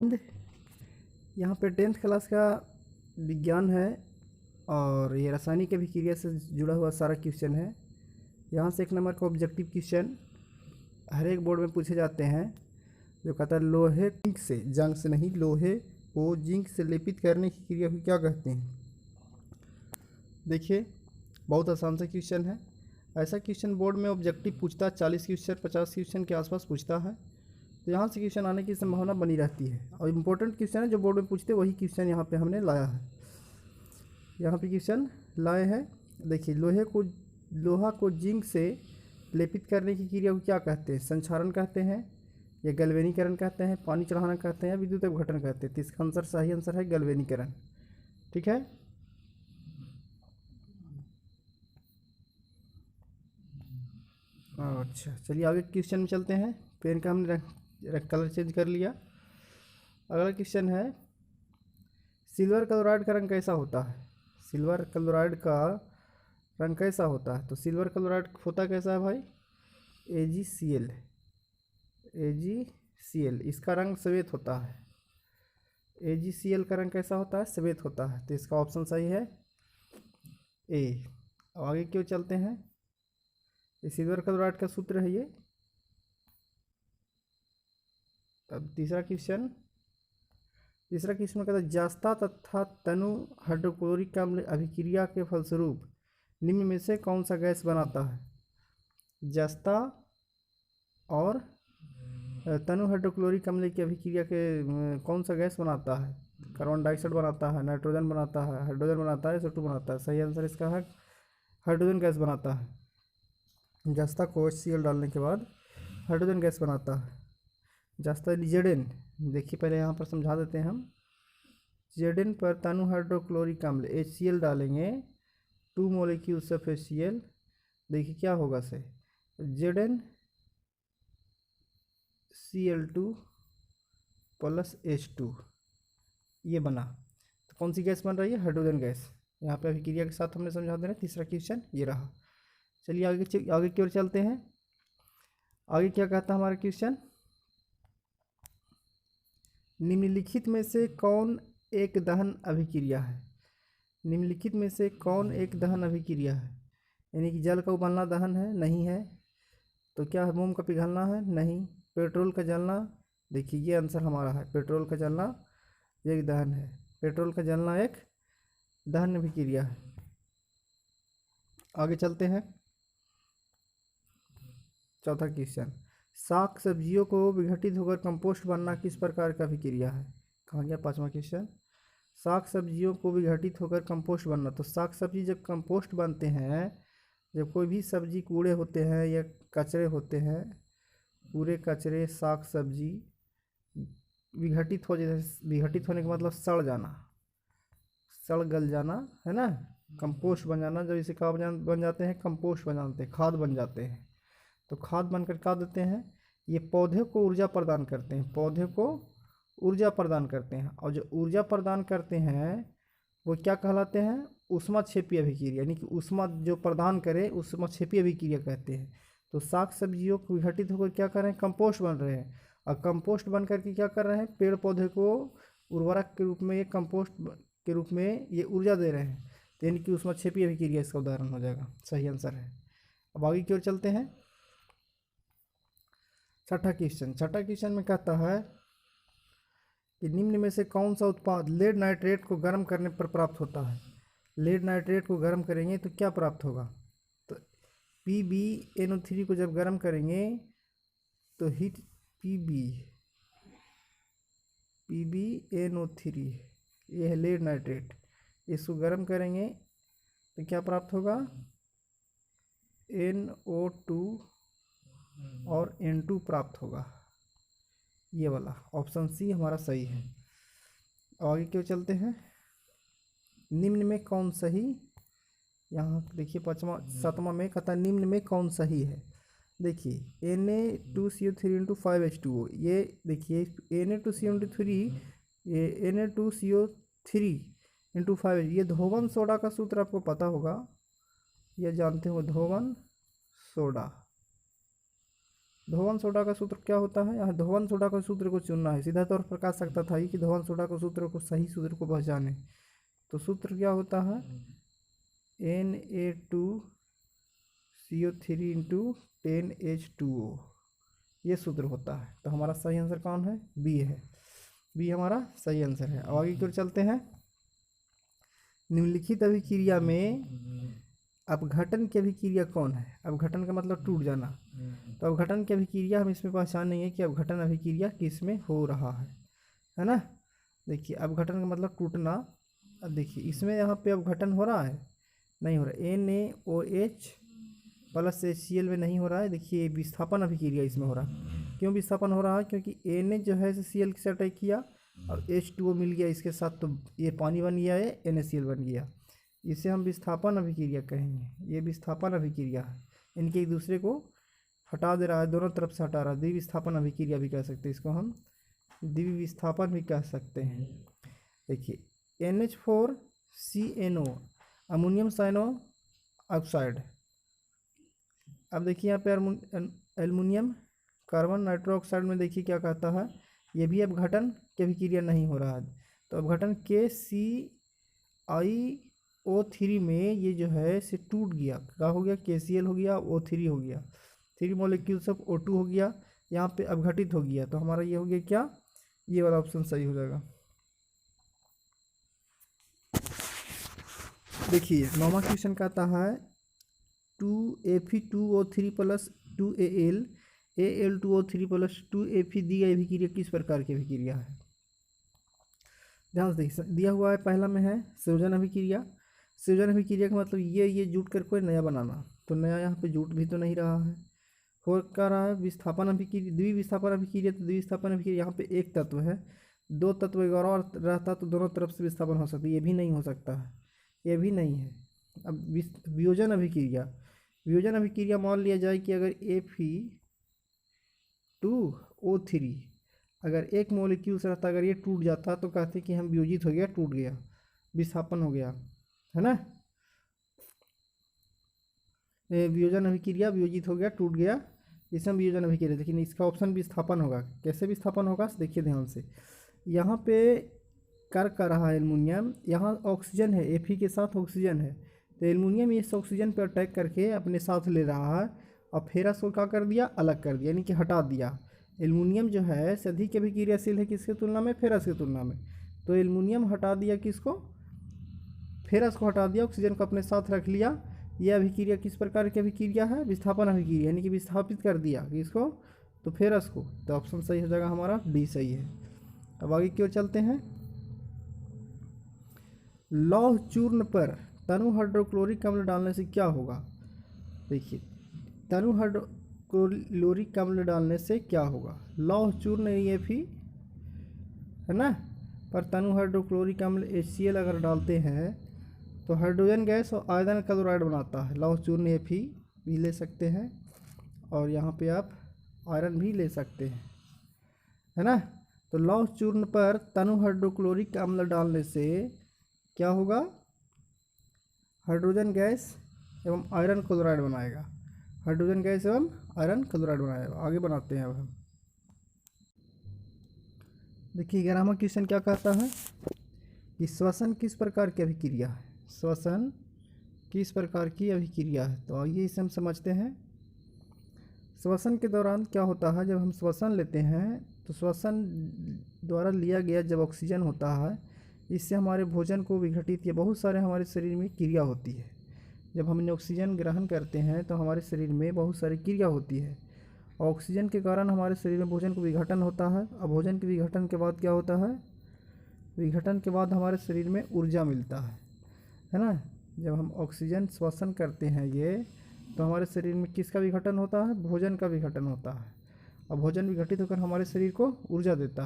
यहाँ पे 10th class का विज्ञान है और ये रासायनिक अभिक्रिया से जुड़ा हुआ सारा क्वेश्चन है। यहाँ से 1 नंबर का ऑब्जेक्टिव क्वेश्चन हर एक बोर्ड में पूछे जाते हैं, जो कहता है लोहे जिंक से, जंग से नहीं, लोहे को जिंक से लेपित करने की क्रिया को क्या कहते हैं। देखिए बहुत आसान सा क्वेश्चन है। ऐसा क्वेश्चन बोर्ड में ऑब्जेक्टिव पूछता है 40 क्वेश्चन 50 क्वेश्चन के आसपास पूछता है, तो यहाँ से क्वेश्चन आने की संभावना बनी रहती है। और इम्पोर्टेंट क्वेश्चन है जो बोर्ड में पूछते वही क्वेश्चन यहाँ पे हमने लाया है। यहाँ पे क्वेश्चन लाए हैं, देखिए लोहा को जिंक से लेपित करने की क्रिया को क्या कहते हैं। संक्षारण कहते हैं या गैल्वेनीकरण कहते हैं, पानी चढ़ाना कहते हैं, विद्युत अपघटन कहते हैं। तो इसका आंसर सही आंसर है गैल्वेनीकरण। ठीक है, अच्छा चलिए आगे क्वेश्चन में चलते हैं। पेन का हमने कलर चेंज कर लिया। अगला क्वेश्चन है, सिल्वर क्लोराइड का रंग कैसा होता है। सिल्वर क्लोराइड का रंग कैसा होता है। तो सिल्वर क्लोराइड होता कैसा है भाई, AgCl। AgCl इसका रंग श्वेत होता है। AgCl का रंग कैसा होता है, श्वेत होता है। तो इसका ऑप्शन सही है ए। अब आगे क्यों चलते हैं, ये सिल्वर क्लोराइड का सूत्र है ये। अब तीसरा क्वेश्चन कहता है जस्ता तथा तनु हाइड्रोक्लोरिक अम्ल अभिक्रिया के फलस्वरूप निम्न में से कौन सा गैस बनाता है। जस्ता और तनु हाइड्रोक्लोरिक अम्ल की अभिक्रिया के कौन सा गैस बनाता है। कार्बन डाइऑक्साइड बनाता है, नाइट्रोजन बनाता है, हाइड्रोजन बनाता है, SO2 बनाता है। सही आंसर इसका है हाइड्रोजन गैस बनाता है। जस्ता को HCl डालने के बाद हाइड्रोजन गैस बनाता है। जस्ता Zn, देखिए पहले यहाँ पर समझा देते हैं हम। Zn पर तनु हाइड्रोक्लोरिक अम्ल HCl डालेंगे, 2 मोलिक्यूल्स ऑफ HCl। देखिए क्या होगा से Zn Cl2 प्लस H2 ये बना। तो कौन सी गैस बन रही है, हाइड्रोजन गैस। यहाँ पे अभिक्रिया के साथ हमने समझा देना। तीसरा क्वेश्चन ये रहा। चलिए आगे की ओर चलते हैं। आगे क्या कहता है हमारा क्वेश्चन, निम्नलिखित में से कौन एक दहन अभिक्रिया है। निम्नलिखित में से कौन एक दहन अभिक्रिया है, यानी कि जल का उबालना दहन है, नहीं है। तो क्या है, मोम का पिघलना है, नहीं। पेट्रोल का जलना, देखिए ये आंसर हमारा है, पेट्रोल का जलना ये एक दहन है। पेट्रोल का जलना एक दहन अभिक्रिया है। आगे चलते हैं। चौथा क्वेश्चन, साग सब्जियों को विघटित होकर कंपोस्ट बनना किस प्रकार का अभिक्रिया है। कहाँ गया पांचवा क्वेश्चन, साग सब्जियों को विघटित होकर कंपोस्ट बनना। तो साग सब्जी जब कंपोस्ट बनते हैं, जब कोई भी सब्जी कूड़े होते हैं या कचरे होते हैं, पूरे कचरे साग सब्जी विघटित होने का मतलब सड़ जाना, सड़ गल जाना है ना, कंपोस्ट बन जाना। जब इसे क्या बन जाते हैं, कंपोस्ट बन जाते हैं, खाद बन जाते हैं। तो खाद बनकर क्या देते हैं, ये पौधे को ऊर्जा प्रदान करते हैं, पौधे को ऊर्जा प्रदान करते हैं। और जो ऊर्जा प्रदान करते हैं वो क्या कहलाते हैं, ऊष्माक्षेपी अभिक्रिया, यानी कि ऊष्मा जो प्रदान करे ऊष्माक्षेपी अभिक्रिया कहते हैं। तो साग सब्जियों को विघटित होकर क्या कर रहे हैं, कंपोस्ट बन रहे हैं। और कंपोस्ट बन करके क्या कर रहे हैं, पेड़ पौधे को उर्वरक के रूप में, ये कंपोस्ट के रूप में ये ऊर्जा दे रहे हैं। तो यानी कि ऊष्माक्षेपी अभिक्रिया इसका उदाहरण हो जाएगा। सही आंसर है। अब आगे की ओर चलते हैं। छठा क्वेश्चन में कहता है कि निम्न में से कौन सा उत्पाद लेड नाइट्रेट को गर्म करने पर प्राप्त होता है। लेड नाइट्रेट को गर्म करेंगे तो क्या प्राप्त होगा। तो PbNO3 को जब गर्म करेंगे तो हीट PbNO3 ये है लेड नाइट्रेट, इसको गर्म करेंगे तो क्या प्राप्त होगा, NO2 और N2 प्राप्त होगा। ये वाला ऑप्शन सी हमारा सही है। आगे क्यों चलते हैं, निम्न में कौन सही, यहाँ देखिए सातवां में कहता है निम्न में कौन सही है। देखिए Na2CO3 × 5H2O, ये देखिए Na2CO3 ये Na2CO3 × 5, ये धोवन सोडा का सूत्र आपको पता होगा, ये जानते हो, धोवन सोडा धोवन सोडा का सूत्र क्या होता है, यहाँ धोवन सोडा का सूत्र को चुनना है। सीधा तौर पर कह सकता था कि धोवन सोडा का सूत्र को, सही सूत्र को पहचाने। तो सूत्र क्या होता है, Na2CO3 इंटू 10H2O, ये सूत्र होता है। तो हमारा सही आंसर कौन है, बी है। बी हमारा सही आंसर है। अब आगे की ओर चलते हैं। निम्नलिखित अभिक्रिया में अपघटन की अभिक्रिया कौन है। अपघटन का मतलब टूट जाना। तो अपघटन की अभिक्रिया हम इसमें पहचानेंगे कि अपघटन अभिक्रिया किस में हो रहा है ना। देखिए अपघटन का मतलब टूटना। अब देखिए इसमें यहाँ पे अपघटन हो रहा है, नहीं हो रहा। NaOH प्लस HCl में नहीं हो रहा है। देखिए विस्थापन अभिक्रिया इसमें हो रहा है। क्यों विस्थापन हो रहा है, क्योंकि Na जो है Cl के साथ अटैक किया और H2O मिल गया इसके साथ, तो ये पानी बन गया है, NaCl बन गया। इसे हम विस्थापन अभिक्रिया कहेंगे। ये विस्थापन अभिक्रिया है, इनके एक दूसरे को हटा दे रहा है, दोनों तरफ से हटा रहा है। द्विविस्थापन अभिक्रिया भी कह सकते हैं इसको, हम द्विविस्थापन भी कह सकते हैं। देखिए NH4CNO अमोनियम साइनो ऑक्साइड। अब देखिए यहाँ पे एल्युमिनियम कार्बन नाइट्रोक्साइड में देखिए क्या कहता है, ये भी अपघटन की अभिक्रिया नहीं हो रहा है। तो अपघटन KClO3 में ये जो है इसे टूट गया, क्या हो गया, KCl हो गया, O3 हो गया, 3 मॉलिक्यूल्स ऑफ O2 हो गया, यहाँ पे अपघटित हो गया। तो हमारा ये हो गया क्या, ये वाला ऑप्शन सही हो जाएगा। देखिए 9वां क्वेश्चन कहता है 2Fe2O3 plus 2Al Al2O3 plus 2Fe दी गई अभिक्रिया किस प्रकार की अभिक्रिया है। ध्यान से दिया हुआ है, पहला में है संयोजन अभिक्रिया। संयोजन अभिक्रिया का मतलब ये जुट कर कोई नया बनाना। तो नया यहाँ पे जुट भी तो नहीं रहा है। हो क्या रहा है, विस्थापन अभिक्रिया, द्विविस्थापन अभिक्रिया। तो द्विविस्थापन अभिक्रिया यहाँ पे एक तत्व है, दो तत्व अगर और रहता तो दोनों तरफ से विस्थापन हो सकता है, ये भी नहीं हो सकता है, ये भी नहीं है। अब वियोजन अभिक्रिया, वियोजन अभिक्रिया मान लिया जाए कि अगर Fe2O3 अगर एक मॉलिक्यूल से रहता, अगर ये टूट जाता तो कहते कि हम वियोजित हो गया, टूट गया, विस्थापन हो गया, है ना। वियोजन अभिक्रिया वियोजित हो गया, टूट गया, इसे हम वियोजन अभिक्रिया। लेकिन इसका ऑप्शन विस्थापन होगा। कैसे विस्थापन होगा, देखिए ध्यान से। यहाँ पे कर रहा है एल्युमिनियम, यहाँ ऑक्सीजन है, Fe के साथ ऑक्सीजन है। तो एल्युमिनियम इस ऑक्सीजन पर अटैक करके अपने साथ ले रहा है और फेरस को क्या कर दिया, अलग कर दिया, यानी कि हटा दिया। एल्युमिनियम जो है अधिक अभिक्रियाशील है किसके तुलना में, फेरस की तुलना में। तो एल्युमिनियम हटा दिया किसको, फेरस को हटा दिया, ऑक्सीजन को अपने साथ रख लिया। यह अभिक्रिया किस प्रकार की अभिक्रिया है, विस्थापन अभिक्रिया, यानी कि विस्थापित कर दिया किसको, तो फेरस को। तो ऑप्शन सही हो जाएगा हमारा, डी सही है। अब आगे की ओर चलते हैं। लौह चूर्ण पर तनु हाइड्रोक्लोरिक अम्ल डालने से क्या होगा। देखिए तनु हाइड्रोक्लोरिक अम्ल डालने से क्या होगा, लौह चूर्ण Fe है ना, पर तनु हाइड्रोक्लोरिक अम्ल HCl अगर डालते हैं तो हाइड्रोजन गैस और आयरन क्लोराइड बनाता है। लौह चूर्ण Fe भी ले सकते हैं और यहाँ पे आप आयरन भी ले सकते हैं, है ना। तो लौह चूर्ण पर तनु हाइड्रोक्लोरिक अम्ल डालने से क्या होगा, हाइड्रोजन गैस एवं आयरन क्लोराइड बनाएगा, हाइड्रोजन गैस एवं आयरन क्लोराइड बनाएगा। आगे बनाते हैं अब हम। देखिए 11वां क्वेश्चन क्या कहता है कि श्वसन किस प्रकार की अभिक्रिया है। श्वसन किस प्रकार की अभिक्रिया है, तो आइए इसे हम समझते हैं। श्वसन के दौरान क्या होता है, जब हम श्वसन लेते हैं तो श्वसन द्वारा लिया गया जब ऑक्सीजन होता है, इससे हमारे भोजन को विघटित या बहुत सारे हमारे शरीर में क्रिया होती है। जब हम ऑक्सीजन ग्रहण करते हैं तो हमारे शरीर में बहुत सारी क्रिया होती है। ऑक्सीजन के कारण हमारे शरीर में भोजन को विघटन होता है। और भोजन के विघटन के बाद क्या होता है, विघटन के बाद हमारे शरीर में ऊर्जा मिलता है ना। जब हम ऑक्सीजन श्वसन करते हैं ये, तो हमारे शरीर में किसका विघटन होता है, भोजन का विघटन होता है। और भोजन विघटित होकर हमारे शरीर को ऊर्जा देता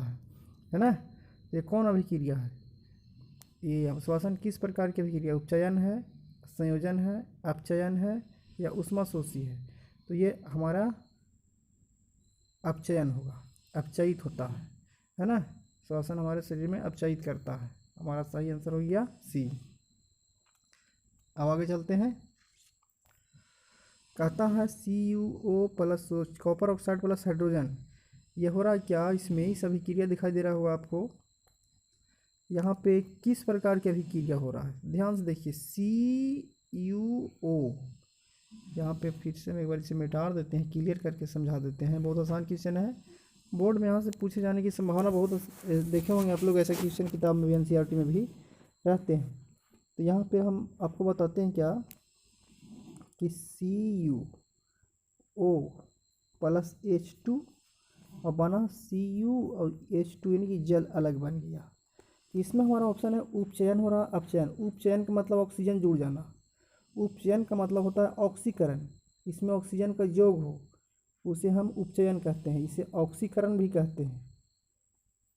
है ना। ये कौन अभिक्रिया है, ये श्वसन किस प्रकार की अभिक्रिया, उपचयन है, संयोजन है, अपचयन है या ऊष्माशोषी है। तो ये हमारा अपचयन होगा, अपचयित होता है ना। श्वसन हमारे शरीर में अपचयित करता है। हमारा सही आंसर हो गया सी। अब आगे चलते हैं। कहता है CuO plus copper oxide plus hydrogen, ये हो रहा है क्या, इसमें इस अभिक्रिया दिखाई दे रहा होगा आपको, यहाँ पे किस प्रकार की अभिक्रिया हो रहा है, ध्यान से देखिए CuO, यहाँ पे फिर से हम एक बार इसे मिटा देते हैं, क्लियर करके समझा देते हैं, बहुत आसान क्वेश्चन है, बोर्ड में यहाँ से पूछे जाने की संभावना बहुत, देखे होंगे आप लोग ऐसे क्वेश्चन किताब में भी NCERT में भी रहते हैं। तो यहाँ पे हम आपको बताते हैं क्या कि CuO प्लस H2 और बना Cu और H2 यानी कि जल अलग बन गया। इसमें हमारा ऑप्शन है उपचयन हो रहा, अपचयन। उपचयन का मतलब ऑक्सीजन जुड़ जाना, उपचयन का मतलब होता है ऑक्सीकरण, इसमें ऑक्सीजन का योग हो उसे हम उपचयन कहते हैं, इसे ऑक्सीकरण भी कहते हैं।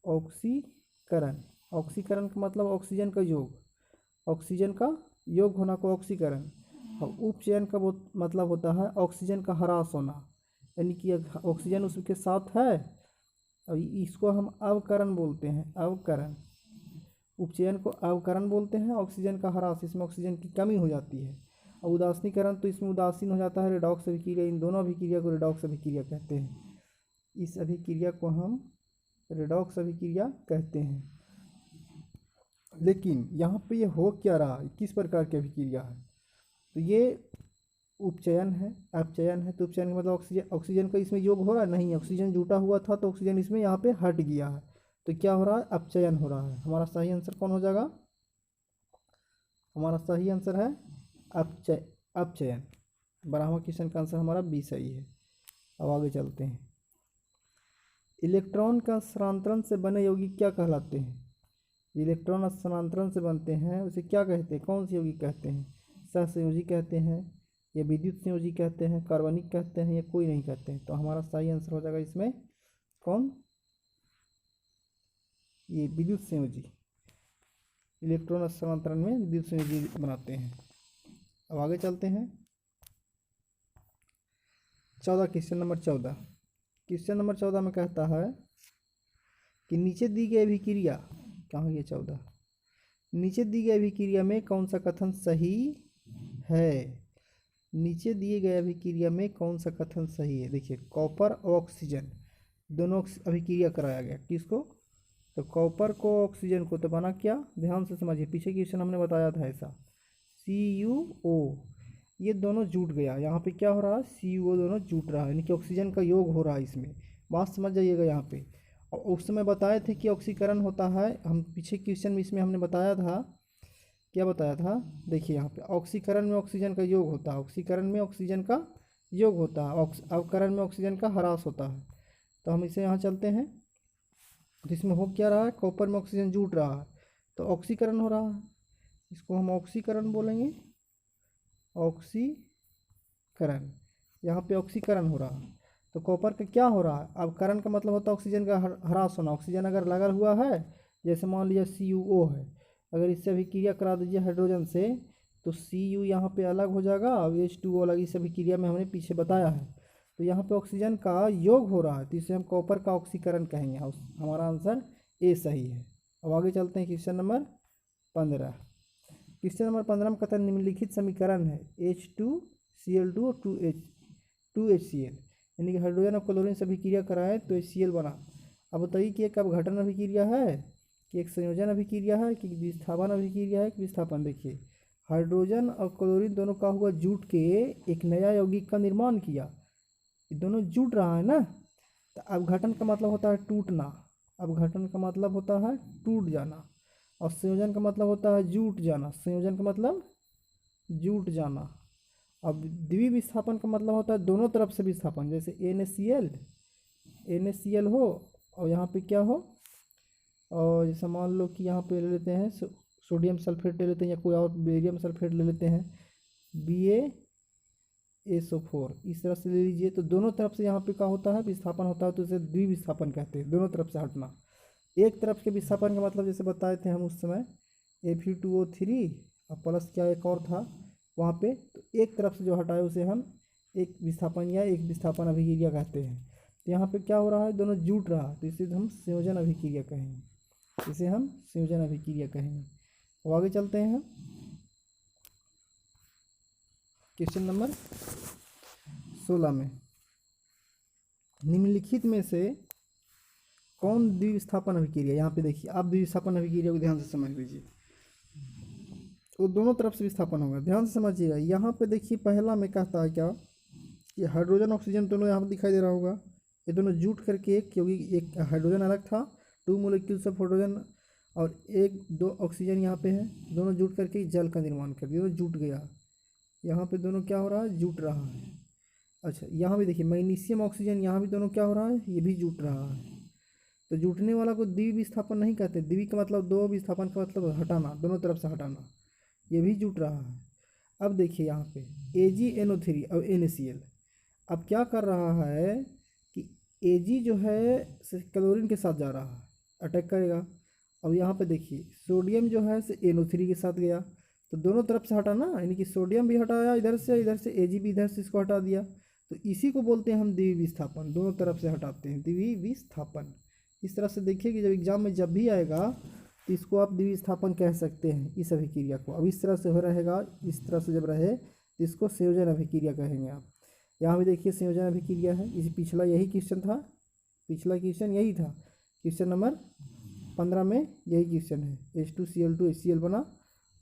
ऑक्सीकरण, ऑक्सीकरण का मतलब ऑक्सीजन का योग, ऑक्सीजन का योग होना को ऑक्सीकरण। और उपचयन का मतलब होता है ऑक्सीजन का ह्रास होना, यानी कि ऑक्सीजन उसके साथ है, और इसको हम अवकरण बोलते हैं, अवकरण। उपचयन को अवकरण बोलते हैं, ऑक्सीजन का ह्रास, इसमें ऑक्सीजन की कमी हो जाती है। और उदासीनीकरण तो इसमें उदासीन हो जाता है, रिडॉक्स अभिक्रिया, इन दोनों अभिक्रिया को रिडॉक्स अभिक्रिया कहते हैं। इस अभिक्रिया को हम रिडॉक्स अभिक्रिया कहते हैं। लेकिन यहाँ पे ये हो क्या रहा है, किस प्रकार की अभिक्रिया है, तो ये उपचयन है, अपचयन है। तो उपचयन का मतलब ऑक्सीजन, ऑक्सीजन का इसमें योग हो रहा है नहीं, ऑक्सीजन जुटा हुआ था तो ऑक्सीजन इसमें यहाँ पे हट गया है, तो क्या हो रहा है, अपचयन हो रहा है। हमारा सही आंसर कौन हो जाएगा, हमारा सही आंसर है अपचयन। 12वां क्वेश्चन का आंसर हमारा बी सही है। अब आगे चलते हैं। इलेक्ट्रॉन का स्थानांतरण से बने यौगिक क्या कहलाते हैं, इलेक्ट्रॉन स्थानांतरण से बनते हैं उसे क्या कहते हैं, कौन से यौगिक कहते हैं, सहसंयोजी कहते हैं या विद्युत संयोजी कहते हैं, कार्बनिक कहते हैं या कोई नहीं कहते हैं। तो हमारा सही आंसर हो जाएगा इसमें कौन, ये विद्युत संयोजी, इलेक्ट्रॉन स्थानांतरण में विद्युत संयोजी बनाते हैं। अब आगे चलते हैं 14, क्वेश्चन नंबर 14। क्वेश्चन नंबर 14 में कहता है कि नीचे दी गई अभिक्रिया, कहाँ गई 14, नीचे दी गई अभिक्रिया में कौन सा कथन सही है, नीचे दिए गए अभिक्रिया में कौन सा कथन सही है। देखिए कॉपर और ऑक्सीजन दोनों अभिक्रिया कराया गया, किसको, तो कॉपर को ऑक्सीजन को, तो बना क्या, ध्यान से समझिए, पीछे क्वेश्चन हमने बताया था ऐसा, CuO, ये दोनों जुट गया, यहाँ पे क्या हो रहा है, CuO दोनों जुट रहा है, यानी कि ऑक्सीजन का योग हो रहा है इसमें, बात समझ जाइएगा यहाँ पे। और उस समय बताए थे कि ऑक्सीकरण होता है, हम पीछे क्वेश्चन में इसमें हमने बताया था, क्या बताया था, देखिए यहाँ पे ऑक्सीकरण में ऑक्सीजन का योग होता है, ऑक्सीकरण में ऑक्सीजन का योग होता है, अवकरण में ऑक्सीजन का ह्रास होता है। तो हम इसे यहाँ चलते हैं, तो इसमें हो क्या रहा है, कॉपर में ऑक्सीजन जुट रहा है तो ऑक्सीकरण हो रहा है, इसको हम ऑक्सीकरण बोलेंगे, ऑक्सीकरण, यहाँ पे ऑक्सीकरण हो रहा है। तो कॉपर का क्या हो रहा है, अवकरण का मतलब होता है ऑक्सीजन का ह्रास होना, ऑक्सीजन अगर लगा हुआ है, जैसे मान लीजिए CuO है, अगर इससे अभिक्रिया करा दीजिए हाइड्रोजन से, तो Cu यहाँ पे अलग हो जाएगा और H2O अलग, इस अभिक्रिया में हमने पीछे बताया है। तो यहाँ पे ऑक्सीजन का योग हो रहा है, तो इसे हम कॉपर का ऑक्सीकरण कहेंगे, हमारा आंसर ए सही है। अब आगे चलते हैं क्वेश्चन नंबर 15। क्वेश्चन नंबर 15 में कहता है निम्नलिखित समीकरण है H2Cl2 और 2HCl, यानी कि हाइड्रोजन और क्लोरीन से अभिक्रिया कराएं तो HCl बना। अब बताइए कि एक अपघटन अभिक्रिया है कि एक संयोजन अभिक्रिया है कि विस्थापन अभिक्रिया है कि विस्थापन। देखिए हाइड्रोजन और क्लोरीन दोनों का हुआ जुट के एक नया यौगिक का निर्माण किया, ये दोनों जुट रहा है ना, तो अपघटन का मतलब होता है टूटना, अपघटन का मतलब होता है टूट जाना, और संयोजन का मतलब होता है जुट जाना, संयोजन का मतलब जुट जाना। अब द्विविस्थापन का मतलब होता है दोनों तरफ से विस्थापन, जैसे NaCl हो और यहाँ पे क्या हो, और जैसे मान लो कि यहाँ पे ले लेते हैं सोडियम सल्फेट ले लेते हैं या कोई और बेरियम सल्फेट ले लेते हैं BaSO4, इस तरह से ले लीजिए, तो दोनों तरफ से यहाँ पे क्या होता है, विस्थापन होता है, तो इसे द्विविस्थापन कहते हैं, दोनों तरफ से हटना। एक तरफ के विस्थापन का मतलब जैसे बताए थे हम उस समय Fe2O3 और प्लस क्या एक और था वहाँ पे, तो एक तरफ से जो हटाए उसे हम एक विस्थापन या एक विस्थापन अभिक्रिया कहते हैं। तो यहाँ पे क्या हो रहा है, दोनों जुट रहा है, तो इसे हम संयोजन अभिक्रिया कहेंगे, इसे हम संयोजन अभिक्रिया कहेंगे। अब आगे चलते हैं क्वेश्चन नंबर 16 में निम्नलिखित में से कौन द्विविस्थापन अभिक्रिया, यहाँ पे देखिए आप द्विविस्थापन अभिक्रिया को ध्यान से समझ लीजिए, वो दोनों तरफ से विस्थापन होगा, ध्यान से समझिएगा। यहाँ पे देखिए पहला में कहता है क्या, ये हाइड्रोजन ऑक्सीजन दोनों यहाँ पर दिखाई दे रहा होगा, ये दोनों जुट करके एक, क्योंकि एक हाइड्रोजन अलग था 2 मोलिक्यूल्स ऑफ हाइड्रोजन और 1-2 ऑक्सीजन यहाँ पे है, दोनों जुट करके जल का निर्माण कर दिया, दोनों जुट गया। यहाँ पे दोनों क्या हो रहा है, जुट रहा है। अच्छा यहाँ भी देखिए मैग्नीशियम ऑक्सीजन, यहाँ भी दोनों क्या हो रहा है, ये भी जुट रहा है। तो जुटने वाला को द्विविस्थापन नहीं कहते, द्वि का मतलब दो, विस्थापन का मतलब हटाना, दोनों तरफ से हटाना, ये भी जुट रहा है। अब देखिए यहाँ पे AgNO3 और NaCl, अब क्या कर रहा है कि Ag जो है क्लोरीन के साथ जा रहा है, अटैक करेगा। अब यहाँ पे देखिए सोडियम जो है NO3 के साथ गया, तो दोनों तरफ से हटाना, यानी कि सोडियम भी हटाया इधर से Ag भी इधर से इसको हटा दिया, तो इसी को बोलते हैं हम द्विविस्थापन, दोनों तरफ से हटाते हैं, द्विविस्थापन। इस तरह से देखिए कि जब एग्जाम में जब भी आएगा तो इसको आप द्विविस्थापन कह सकते हैं, इस अभिक्रिया को। अब इस तरह से हो रहेगा, इस तरह से जब रहे तो इसको संयोजन अभिक्रिया कहेंगे आप। यहाँ भी देखिए संयोजन अभिक्रिया है, इसी पिछला यही क्वेश्चन था, पिछला क्वेश्चन यही था, क्वेश्चन नंबर 15 में यही क्वेश्चन है, H2Cl2 HCl बना।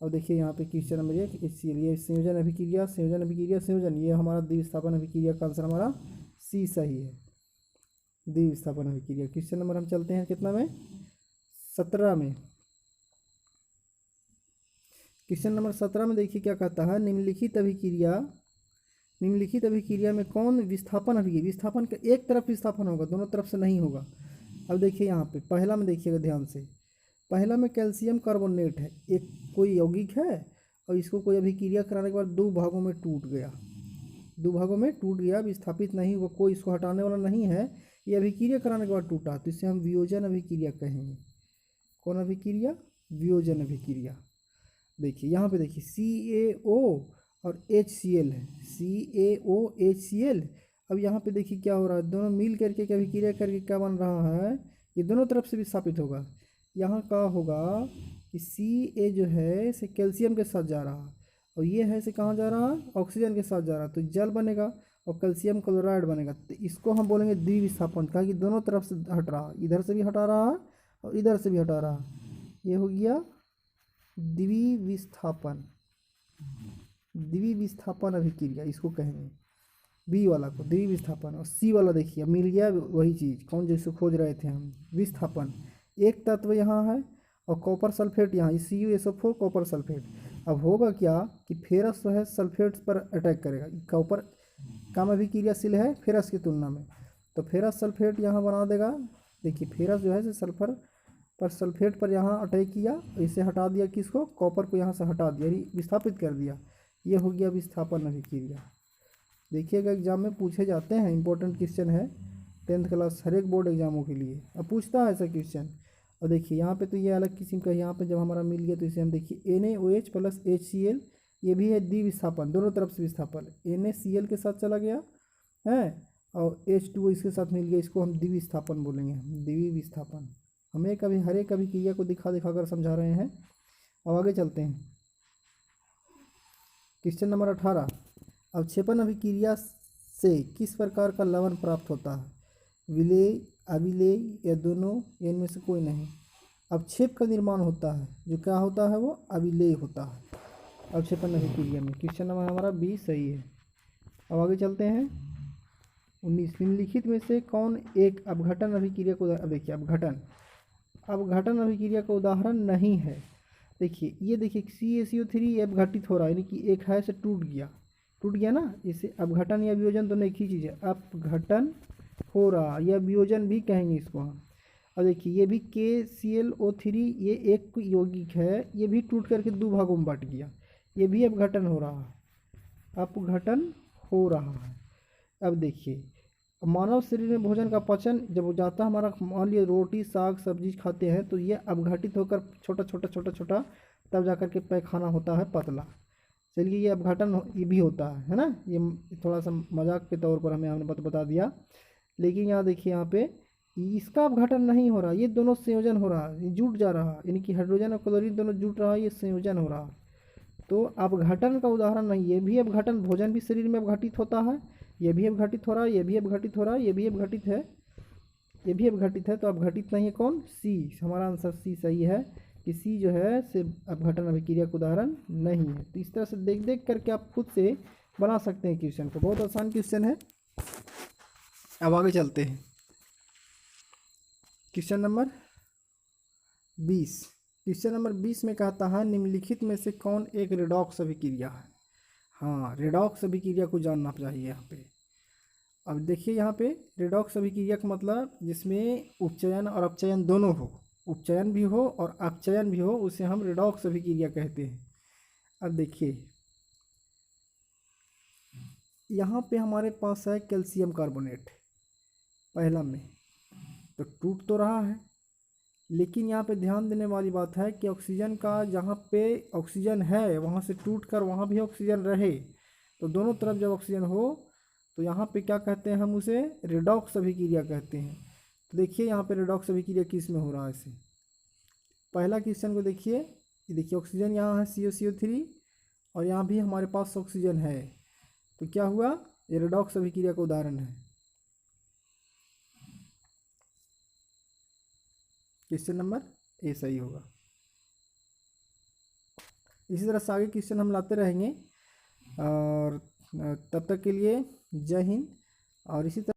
और देखिए यहाँ पे क्वेश्चन नंबर 1 HCl, ये संयोजन अभिक्रिया, संयोजन अभिक्रिया, संयोजन, ये हमारा द्विविस्थापन अभिक्रिया का आंसर हमारा C सही है, द्विविस्थापन अभिक्रिया। क्वेश्चन नंबर हम चलते हैं कितना में, 17 में। क्वेश्चन नंबर 17 में देखिए क्या कहता है, निम्नलिखित अभिक्रिया में कौन विस्थापन अभिक्रिया, विस्थापन का एक तरफ विस्थापन होगा, दोनों तरफ से नहीं होगा। अब देखिए यहाँ पे पहला में देखिएगा ध्यान से, पहला में कैल्शियम कार्बोनेट है, एक कोई यौगिक है और इसको कोई अभिक्रिया कराने के बाद 2 भागों में टूट गया, 2 भागों में टूट गया, विस्थापित नहीं हुआ, कोई इसको हटाने वाला नहीं है, ये अभिक्रिया कराने के बाद टूटा, तो इसे हम वियोजन अभिक्रिया कहेंगे। कौन अभिक्रिया, वियोजन अभिक्रिया। देखिए यहाँ पे देखिए CaO और HCl है, CaO HCl। अब यहाँ पे देखिए क्या हो रहा है, दोनों मिल करके अभिक्रिया करके क्या बन रहा है, ये दोनों तरफ से विस्थापित होगा। यहाँ का होगा कि Ca जो है इसे कैल्शियम के साथ जा रहा है और ये है इसे कहाँ जा रहा है, ऑक्सीजन के साथ जा रहा है, तो जल बनेगा और कैल्शियम क्लोराइड बनेगा, तो इसको हम बोलेंगे द्विविस्थापन, कहा कि दोनों तरफ से हट रहा है, इधर से भी हटा रहा है और इधर से भी हटा रहा है, ये हो गया द्विविस्थापन, द्विविस्थापन अभिक्रिया इसको कहेंगे, बी वाला को द्विविस्थापन। और सी वाला देखिए मिल गया वही चीज़, कौन जैसे खोज रहे थे हम, विस्थापन। एक तत्व यहाँ है और कॉपर सल्फेट यहाँ, CuSO4 कॉपर सल्फेट। अब होगा क्या कि फेरस जो है सल्फेट पर अटैक करेगा, कॉपर कम अभिक्रियाशील है फेरस की तुलना में, तो फेरस सल्फेट यहाँ बना देगा। देखिए फेरस जो है सल्फर पर सल्फेट पर यहाँ अटैक किया, इसे हटा दिया, किसको, कॉपर को यहाँ से हटा दिया, विस्थापित कर दिया, ये हो गया विस्थापन अभिक्रिया। देखिएगा एग्जाम में पूछे जाते हैं, इंपॉर्टेंट क्वेश्चन है 10th क्लास हर एक बोर्ड एग्जामों के लिए, अब पूछता है ऐसा क्वेश्चन। और देखिए यहाँ पे तो ये अलग किस्म का, यहाँ पे जब हमारा मिल गया तो इसे हम देखिए NaOH प्लस HCl, ये भी है द्विविस्थापन, दोनों तरफ से विस्थापन, NaCl के साथ चला गया है और H2O इसके साथ मिल गया, इसको हम द्विविस्थापन बोलेंगे, द्विविस्थापन। हमें कभी हर एक अभिक्रिया को दिखा कर समझा रहे हैं। अब आगे चलते हैं, क्वेश्चन नंबर 18, अवक्षेपण अभिक्रिया से किस प्रकार का लवण प्राप्त होता है, विलेय, अविलेय या दोनों, इनमें से कोई नहीं। अवक्षेप का निर्माण होता है, जो क्या होता है वो अविलेय होता है अवक्षेपण अभिक्रिया में। क्वेश्चन नंबर हमारा 20 सही है। अब आगे चलते हैं 19, निम्नलिखित में से कौन एक अपघटन अभिक्रिया को, देखिए अपघटन अभिक्रिया का उदाहरण नहीं है। देखिए ये देखिए CaCO3 अपघटित हो रहा है, यानी कि एक है से टूट गया ना, इसे अपघटन या वियोजन दोनों एक ही चीज़ है, अपघटन हो रहा या वियोजन भी कहेंगे इसको हम। अब देखिए ये भी KClO3, ये एक यौगिक है, ये भी टूट करके 2 भागों में बट गया, ये भी अपघटन हो रहा है, अपघटन हो रहा है। अब देखिए मानव शरीर में भोजन का पचन जब हो जाता है हमारा, मान लिया रोटी साग सब्जी खाते हैं तो ये अपघटित होकर छोटा तब जाकर के पैखाना होता है पतला। चलिए ये अपघटन ये भी होता है ना, ये थोड़ा सा मजाक के तौर पर हमने बता दिया। लेकिन यहाँ देखिए यहाँ पे इसका अपघटन नहीं हो रहा, ये दोनों संयोजन हो रहा है, ये जुट जा रहा है, यानी कि हाइड्रोजन और क्लोरीन दोनों जुट रहा है, ये संयोजन हो रहा है। तो अपघटन का उदाहरण नहीं, ये भी अपघटन, भोजन भी शरीर में अपघटित होता है ये भी अपघटित हो रहा है, ये भी अपघटित हो रहा है, ये भी अपघटित है, ये भी अपघटित है, तो अपघटित नहीं है कौन? सी। हमारा आंसर सी सही है कि सी जो है से अपघटन अभिक्रिया का उदाहरण नहीं है। तो इस तरह से देख देख करके आप खुद से बना सकते हैं क्वेश्चन को, बहुत आसान क्वेश्चन है। अब आगे चलते हैं। Question number 20। क्वेश्चन नंबर 20 में कहता है निम्नलिखित में से कौन एक रेडॉक्स अभिक्रिया है? हाँ, रेडॉक्स अभिक्रिया को जानना चाहिए यहाँ पे। अब देखिए यहाँ पे रेडॉक्स अभिक्रिया का मतलब जिसमें उपचयन और अपचयन दोनों हो, उपचयन भी हो और अपचयन भी हो, उसे हम रेडॉक्स अभिक्रिया कहते हैं। अब देखिए यहाँ पे हमारे पास है कैल्शियम कार्बोनेट पहला में, तो टूट तो रहा है, लेकिन यहाँ पे ध्यान देने वाली बात है कि ऑक्सीजन का जहाँ पे ऑक्सीजन है वहाँ से टूट कर वहाँ भी ऑक्सीजन रहे, तो दोनों तरफ जब ऑक्सीजन हो तो यहाँ पे क्या कहते हैं? हम उसे रेडॉक्स अभिक्रिया कहते हैं। तो देखिए यहाँ पे रेडॉक्स अभिक्रिया किस में हो रहा है इसे, पहला क्वेश्चन को देखिए, ये देखिए ऑक्सीजन यहाँ है CO3 और यहाँ भी हमारे पास ऑक्सीजन है, तो क्या हुआ? ये रेडॉक्स अभिक्रिया का उदाहरण है। क्वेश्चन नंबर ए सही होगा। इसी तरह से आगे क्वेश्चन हम लाते रहेंगे, और तब तक के लिए जय हिंद। और इसी तरह